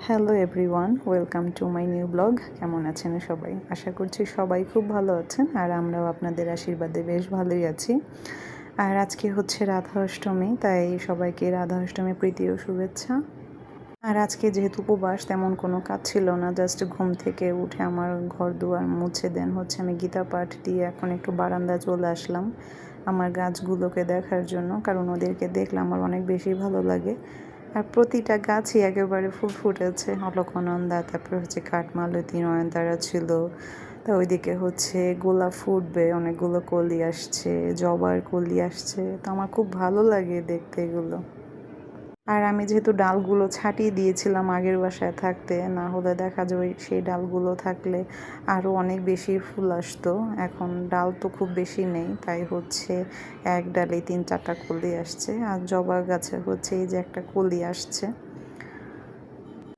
Hello everyone, welcome to my new blog. কেমন আছেন সবাই? আশা করছি সবাই খুব ভালো আছেন, আর আমরাও আপনাদের আশীর্বাদে বেশ ভালোই আছি। আর আজকে হচ্ছে রাধা অষ্টমী, তাই সবাইকে রাধা অষ্টমী প্রীতি ও শুভেচ্ছা। আর আজকে যেহেতু উপবাস, তেমন কোনো কাজ ছিল না, জাস্ট ঘুম থেকে উঠে আমার ঘর দুয়ার মুছে দেন হচ্ছে আমি গীতা পাঠ দিয়ে এখন একটু বারান্দায় চলে আসলাম আমার গাছগুলোকে দেখার জন্য, কারণ ওদেরকে দেখলে আমার অনেক বেশি ভালো লাগে। আর প্রতিটা গাছই একেবারে ফুল ফুটেছে, অলকনন্দা, তারপরে হচ্ছে কাঠমালতী, নয়নতারা ছিল। তা ওইদিকে হচ্ছে গোলাপ ফুটবে, অনেকগুলো কলি আসছে, জবার কলি আসছে, তো আমার খুব ভালো লাগে দেখতে এগুলো। আর আমি যেহেতু ডালগুলো ছাঁটিয়ে দিয়েছিলাম আগের বাসায় থাকতে, না হলে দেখা যায় সেই ডালগুলো থাকলে আরও অনেক বেশি ফুল আসতো। এখন ডাল তো খুব বেশি নেই, তাই হচ্ছে এক ডালে 3-4টা কলি আসছে। আর জবা গাছে হচ্ছে এই যে একটা কলি আসছে।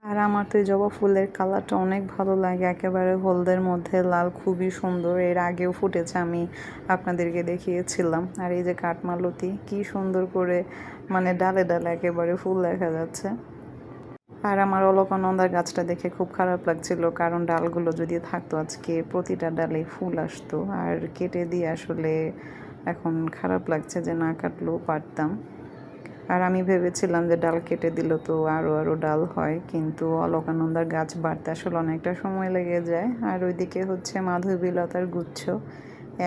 আর আমার তো এই জবা ফুলের কালারটা অনেক ভালো লাগে, একেবারে হলদের মধ্যে লাল, খুবই সুন্দর। এর আগেও ফুটেছে, আমি আপনাদেরকে দেখিয়েছিলাম। আর এই যে কাঠমালতী, কি সুন্দর করে মানে ডালে ডালে একেবারে ফুল দেখা যাচ্ছে। আর আমার অলকানন্দার গাছটা দেখে খুব খারাপ লাগছিল, কারণ ডালগুলো যদি থাকতো আজকে প্রতিটা ডালে ফুল আসতো। আর কেটে দিয়ে আসলে এখন খারাপ লাগছে যে না কাটলেও পারতাম। আর আমি ভেবেছিলাম যে ডাল কেটে দিল তো আরও ডাল হয়, কিন্তু অলকানন্দার গাছ বাড়তে আসলে অনেকটা সময় লেগে যায়। আর ওইদিকে হচ্ছে মাধবীলতার গুচ্ছ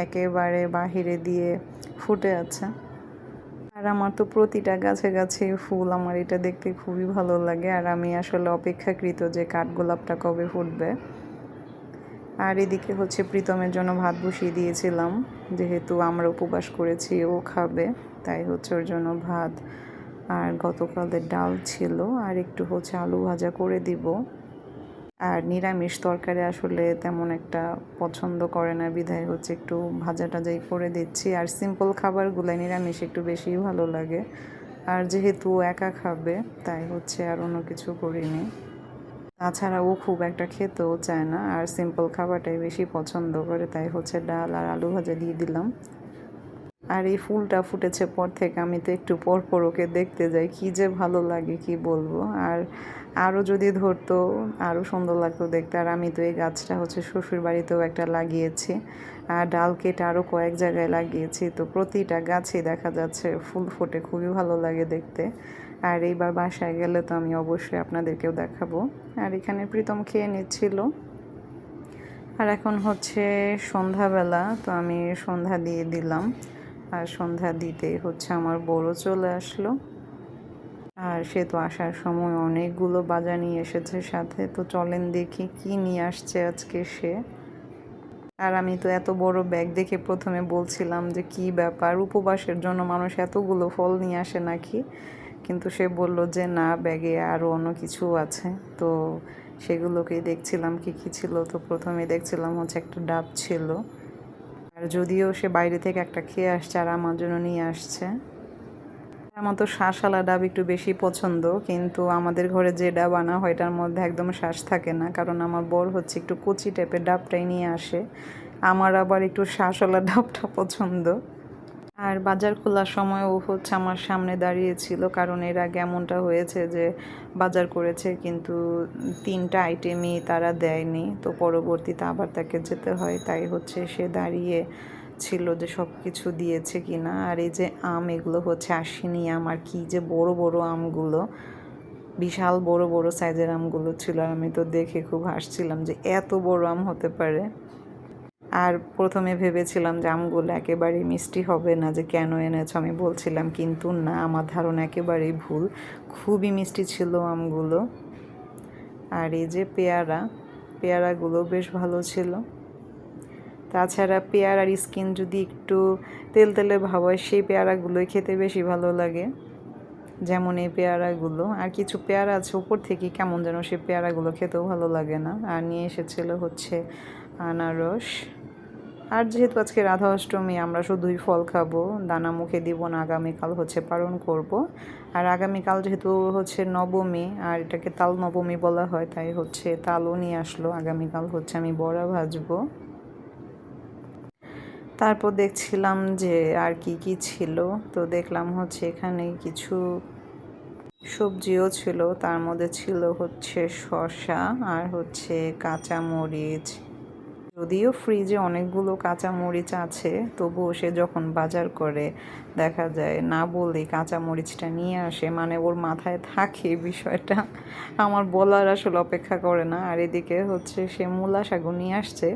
একেবারে বাহিরে দিয়ে ফুটে আছে। আর আমার তো প্রতিটা গাছে গাছে ফুল, আমার এটা দেখতে খুবই ভালো লাগে। আর আমি আসলে অপেক্ষাকৃত যে কাঠগোলাপটা কবে ফুটবে। আর এদিকে হচ্ছে প্রীতমের জন্য ভাত বসিয়ে দিয়েছিলাম, যেহেতু আমরা উপবাস করেছি, ও খাবে, তাই হচ্ছে ওর জন্য ভাত আর গতকালের ডাল ছিল, আর একটু হচ্ছে আলু ভাজা করে দিব। আর নিরামিষ তরকারি আসলে তেমন একটা পছন্দ করে না, বিধায় হচ্ছে একটু ভাজা টাজাই করে দিচ্ছি। আর সিম্পল খাবারগুলো নিরামিষ একটু বেশিই ভালো লাগে। আর যেহেতু একা খাবে, তাই হচ্ছে আর অন্য কিছু করিনি। তাছাড়া ও খুব একটা খেতেও চায় না, আর সিম্পল খাবারটাই বেশি পছন্দ করে, তাই হচ্ছে ডাল আর আলু ভাজা দিয়ে দিলাম। আর এই ফুলটা ফুটেছে পর থেকে আমি তো একটু পর পর ওকে দেখতে যাই, কী যে ভালো লাগে কি বলবো। আর আরও যদি ধরতো আরও সুন্দর লাগতো দেখতে। আর আমি তো এই গাছটা হচ্ছে শ্বশুর বাড়িতেও একটা লাগিয়েছি, আর ডাল কেটে আরও কয়েক জায়গায় লাগিয়েছি, তো প্রতিটা গাছে দেখা যাচ্ছে ফুল ফোটে, খুবই ভালো লাগে দেখতে। আর এইবার বাসায় গেলে তো আমি অবশ্যই আপনাদেরকেও দেখাবো। আর এখানে প্রীতম খেয়ে নিচ্ছিল। আর এখন হচ্ছে সন্ধ্যাবেলা, তো আমি সন্ধ্যা দিয়ে দিলাম। আর সন্ধ্যা দিতে হচ্ছে আমার বড় চলে আসলো। আর সে তো আসার সময় অনেকগুলো বাজার নিয়ে এসেছে সাথে, তো চলেন দেখি কি নিয়ে আসছে আজকে সে। আর আমি তো এত বড় ব্যাগ দেখে প্রথমে বলছিলাম যে কি ব্যাপার, উপবাসের জন্য মানুষ এতগুলো ফল নিয়ে আসে নাকি, কিন্তু সে বলল যে না, ব্যাগে আরও অন্য কিছু আছে। তো সেগুলোকেই দেখছিলাম কি কি ছিল। তো প্রথমে দেখছিলাম হচ্ছে একটা ডাব ছিল, আর যদিও সে বাইরে থেকে একটা খেয়ে আসছে আর আমার জন্য নিয়ে আসছে। আমার তো শাঁসওয়ালা ডাব একটু বেশি পছন্দ, কিন্তু আমাদের ঘরে যে ডাব আনা হয় এটার মধ্যে একদম শাঁস থাকে না, কারণ আমার বর হচ্ছে একটু কচি টাইপের ডাবটাই নিয়ে আসে। আমার আবার একটু শাঁসওয়ালা ডাবটা পছন্দ। আর বাজার খোলার সময় ও হচ্ছে আমার সামনে দাঁড়িয়েছিল, কারণ এর আগে এমনটা হয়েছে যে বাজার করেছে কিন্তু 3টা আইটেমই তারা দেয়নি, তো পরবর্তীতে আবার তাকে যেতে হয়, তাই হচ্ছে সে দাঁড়িয়ে ছিল যে সব কিছু দিয়েছে কিনা। আর এই যে আম, এগুলো হচ্ছে আশ্বিনী আম, আর কি যে বড় বড় আমগুলো, বিশাল বড় বড় সাইজের আমগুলো ছিল। আর আমি তো দেখে খুব হাসছিলাম যে এত বড় আম হতে পারে। আর প্রথমে ভেবেছিলাম যে আমগুলো একেবারেই মিষ্টি হবে না, যে কেন এনেছো আমি বলছিলাম, কিন্তু না, আমার ধারণা একেবারেই ভুল, খুবই মিষ্টি ছিল আমগুলো। আর এই যে পেয়ারাগুলো বেশ ভালো ছিল। তাছাড়া পেয়ারার স্কিন যদি একটু তেলতেলে ভাব হয়, সেই পেয়ারাগুলোই খেতে বেশি ভালো লাগে, যেমন এই পেয়ারাগুলো। আর কিছু পেয়ারা আছে উপর থেকে কেমন যেন সেই পেয়ারাগুলো খেতেও ভালো লাগে না। আর নিয়ে এসেছিল হচ্ছে আনারস। আর যেহেতু আজকে রাধা অষ্টমী, আমরা শুধুই ফল খাবো, দানা মুখে দিব না, আগামীকাল হচ্ছে পালন করব। আর আগামীকাল যেহেতু হচ্ছে নবমী, আর এটাকে তাল নবমী বলা হয়, তাই হচ্ছে তালও নিয়ে আসলো। আগামীকাল হচ্ছে আমি বড়া ভাজবো। তারপর দেখছিলাম যে আর কি কি ছিল, তো দেখলাম হচ্ছে এখানে কিছু সবজিও ছিল, তার মধ্যে ছিল হচ্ছে শসা আর হচ্ছে কাঁচামরিচ। যদিও ফ্রিজে অনেকগুলো কাঁচামরিচ আছে, তবুও সে যখন বাজার করে দেখা যায় না বলেই কাঁচামরিচটা নিয়ে আসে, মানে ওর মাথায় থাকে বিষয়টা, আমার বলার আসলে অপেক্ষা করে না। আর এদিকে হচ্ছে সে মূলা শাকও নিয়ে আসছে।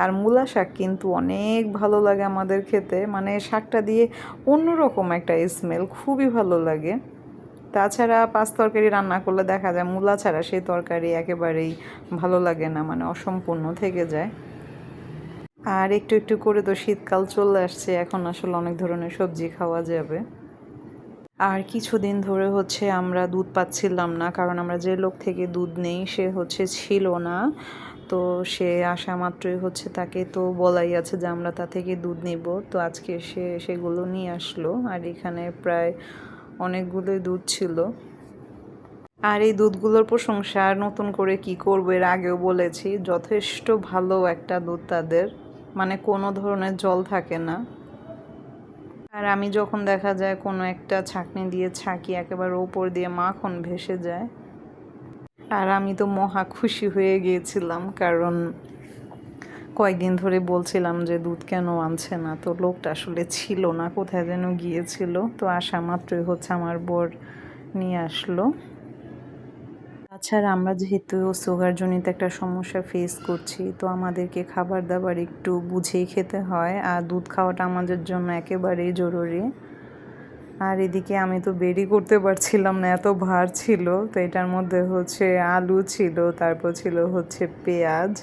আর মূলা শাক কিন্তু অনেক ভালো লাগে আমাদের খেতে, মানে শাকটা দিয়ে অন্যরকম একটা স্মেল, খুবই ভালো লাগে। তাছাড়া পাঁচ তরকারি রান্না করলে দেখা যায় মূলা ছাড়া সেই তরকারি একেবারেই ভালো লাগে না, মানে অসম্পূর্ণ থেকে যায়। আর একটু একটু করে তো শীতকাল চলে আসছে, এখন আসলে অনেক ধরনের সবজি খাওয়া যাবে। আর কিছুদিন ধরে হচ্ছে আমরা দুধ পাচ্ছিলাম না, কারণ আমরা যে লোক থেকে দুধ নেই সে হচ্ছে ছিল না। তো সে আসা মাত্রই হচ্ছে তাকে তো বলাই আছে যে আমরা তা থেকে দুধ নিব। তো আজকে সে সেগুলো নিয়ে আসলো, আর এখানে প্রায় অনেকগুলোই দুধ ছিল। আর এই দুধগুলোর প্রশংসা আর নতুন করে কি করবো, এর আগেও বলেছি, যথেষ্ট ভালো একটা দুধ তাদের, মানে কোনো ধরনের জল থাকে না। আর আমি যখন দেখা যায় কোনো একটা ছাঁকনি দিয়ে ছাঁকি, একেবারে ওপর দিয়ে মাখন ভেসে যায়। আর আমি তো মহা খুশি হয়ে গিয়েছিলাম, কারণ কয়েকদিন ধরে বলছিলাম যে দুধ কেন আনছে না, তো লোকটা আসলে ছিল না, কোথায় যেন গিয়েছিল। তো আসা মাত্রই হচ্ছে আমার বর নিয়ে আসলো। তাছাড়া আমরা যেহেতু সুগারজনিত একটা সমস্যা ফেস করছি, তো আমাদেরকে খাবার দাবার একটু বুঝেই খেতে হয়, আর দুধ খাওয়াটা আমাদের জন্য একেবারেই জরুরি। আর এদিকে আমি তো বেরই করতে পারছিলাম না, এত ভার ছিল। তো এটার মধ্যে হচ্ছে আলু ছিল, তারপর ছিল হচ্ছে পেঁয়াজ।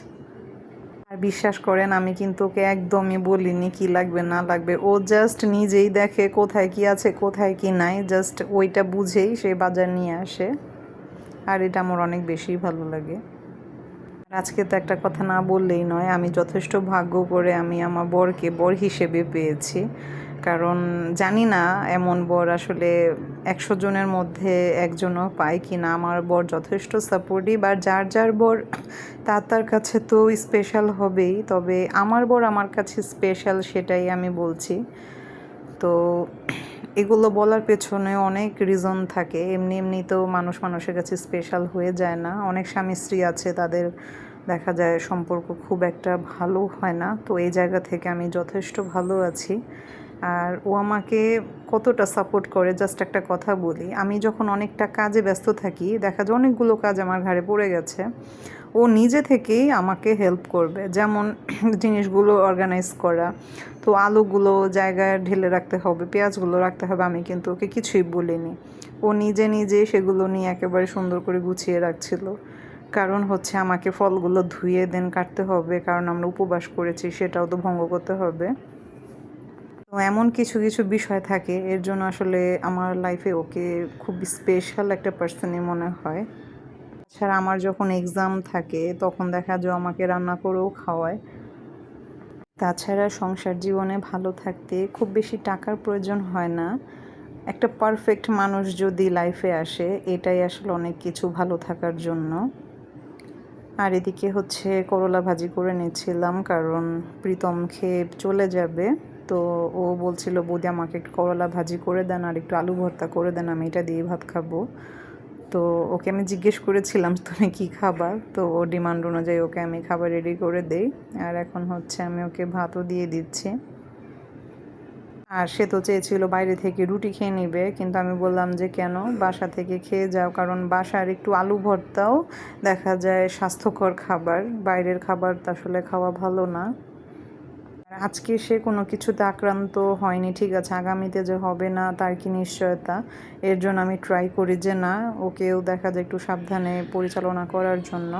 আর বিশ্বাস করেন আমি কিন্তু ওকে একদমই বলিনি কি লাগবে না লাগবে, ও জাস্ট নিজেই দেখে কোথায় কি আছে কোথায় কি নাই, জাস্ট ওইটা বুঝেই সে বাজার নিয়ে আসে। আর এটা আমার অনেক বেশি ভালো লাগে। আজকে তো একটা কথা না বললেই নয়, আমি যথেষ্ট ভাগ্য করে আমি আমার বরকে বর হিসেবে পেয়েছি। কারণ জানি না এমন বর আসলে 100 জনের মধ্যে একজনও পায় কি না। আমার বর যথেষ্ট সাপোর্টিভ, আর যার যার বর তার তার কাছে তো স্পেশাল হবেই, তবে আমার বর আমার কাছে স্পেশাল, সেটাই আমি বলছি। তো এগুলো বলার পেছনে অনেক রিজন থাকে, এমনি এমনি তো মানুষ মানুষের কাছে স্পেশাল হয়ে যায় না। অনেক স্বামী স্ত্রী আছে তাদের দেখা যায় সম্পর্ক খুব একটা ভালো হয় না, তো এই জায়গা থেকে আমি যথেষ্ট ভালো আছি। আর ও আমাকে কতটা সাপোর্ট করে, জাস্ট একটা কথা বলি, আমি যখন অনেকটা কাজে ব্যস্ত থাকি, দেখা যায় অনেকগুলো কাজ আমার ঘাড়ে পড়ে গেছে, ও নিজে থেকেই আমাকে হেল্প করবে। যেমন জিনিসগুলো অর্গানাইজ করা, তো আলুগুলো জায়গায় ঢেলে রাখতে হবে, পেঁয়াজগুলো রাখতে হবে, আমি কিন্তু ওকে কিছুই বলিনি। ও নিজে নিজে সেগুলো নিয়ে একেবারে সুন্দর করে গুছিয়ে রাখছিল। কারণ হচ্ছে আমাকে ফলগুলো ধুয়ে দেন কাটতে হবে, কারণ আমরা উপবাস করেছি, সেটাও তো ভঙ্গ করতে হবে। তো এমন কিছু কিছু বিষয় থাকে, এর জন্য আসলে আমার লাইফে ওকে খুব স্পেশাল একটা পার্সনই মনে হয়। ছাড়া আমার যখন এক্সাম থাকে তখন দেখা যায় আমাকে রান্না করেও খাওয়ায়। তাছাড়া সংসার জীবনে ভালো থাকতে খুব বেশি টাকার প্রয়োজন হয় না, একটা পারফেক্ট মানুষ যদি লাইফে আসে, এটাই আসলে অনেক কিছু ভালো থাকার জন্য। আর এদিকে হচ্ছে করলা ভাজি করে নিচ্ছিলাম, কারণ প্রীতম খেয়ে চলে যাবে। তো ও বলছিল বৌদি আমাকে একটু করলা ভাজি করে দেন আর একটু আলু ভর্তা করে দেন, আমি এটা দিয়ে ভাত খাবো। তো ওকে আমি জিজ্ঞেস করেছিলাম তুমি কি খাবার, তো ও ডিমান্ড অনুযায়ী ওকে আমি খাবার রেডি করে দেই। আর এখন হচ্ছে আমি ওকে ভাতও দিয়ে দিচ্ছি। আর সে তো চেয়েছিল বাইরে থেকে রুটি খেয়ে নিবে, কিন্তু আমি বললাম যে কেন, বাসা থেকে খেয়ে যাও, কারণ বাসার একটু আলু ভর্তাও দেখা যায় স্বাস্থ্যকর খাবার, বাইরের খাবার তো আসলে খাওয়া ভালো না। আজকে সে কোনো কিছুতে আক্রান্ত হয়নি, ঠিক আছে, আগামীতে যে হবে না তার কি নিশ্চয়তা। এর জন্য আমি ট্রাই করি যে না, ওকেও দেখা যায় একটু সাবধানে পরিচালনা করার জন্য,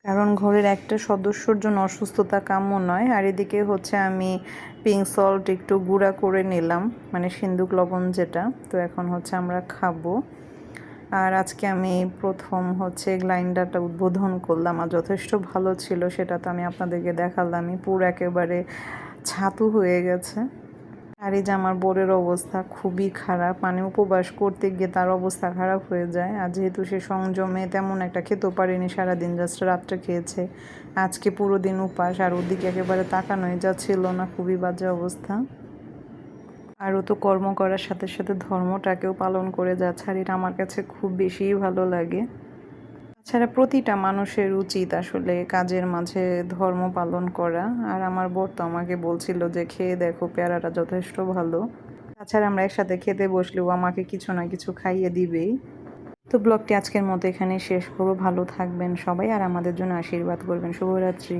কারণ ঘরের একটা সদস্যর জন্য অসুস্থতা কাম্য নয়। আর এদিকে হচ্ছে আমি পিঙ্ক সল্ট একটু গুঁড়া করে নিলাম, মানে সিন্দুক লবণ যেটা, তো এখন হচ্ছে আমরা খাবো। আর আজকে আমি প্রথম হচ্ছে গ্রাইন্ডারটা উদ্বোধন করলাম, আর যথেষ্ট ভালো ছিল, সেটা তো আমি আপনাদেরকে দেখালামই, পুরো একেবারে ছাতু হয়ে গেছে। আর এই যে আমার বোরের অবস্থা খুবই খারাপ, মানে উপবাস করতে গিয়ে তার অবস্থা খারাপ হয়ে যায়। আর যেহেতু সে সংযমে তেমন একটা খেতেও পারেনি, সারাদিন জাস্ট রাত্রে খেয়েছে, আজকে পুরো দিন উপাস, আর ওদিকে একেবারে তাকানোই যাচ্ছিল না, খুবই বাজে অবস্থা। আর ও তো কর্ম করার সাথে সাথে ধর্মটাকেও পালন করে যাচ্ছে, আর এটা আমার কাছে খুব বেশিই ভালো লাগে। তাছাড়া প্রতিটা মানুষের উচিত আসলে কাজের মাঝে ধর্ম পালন করা। আর আমার বর তো আমাকে বলছিল যে খেয়ে দেখো, পেয়ারাটা যথেষ্ট ভালো। তাছাড়া আমরা একসাথে খেতে বসলেও আমাকে কিছু না কিছু খাইয়ে দিবেই। তো ব্লগটি আজকের মতো এখানেই শেষ করবো। ভালো থাকবেন সবাই আর আমাদের জন্য আশীর্বাদ করবেন। শুভরাত্রি।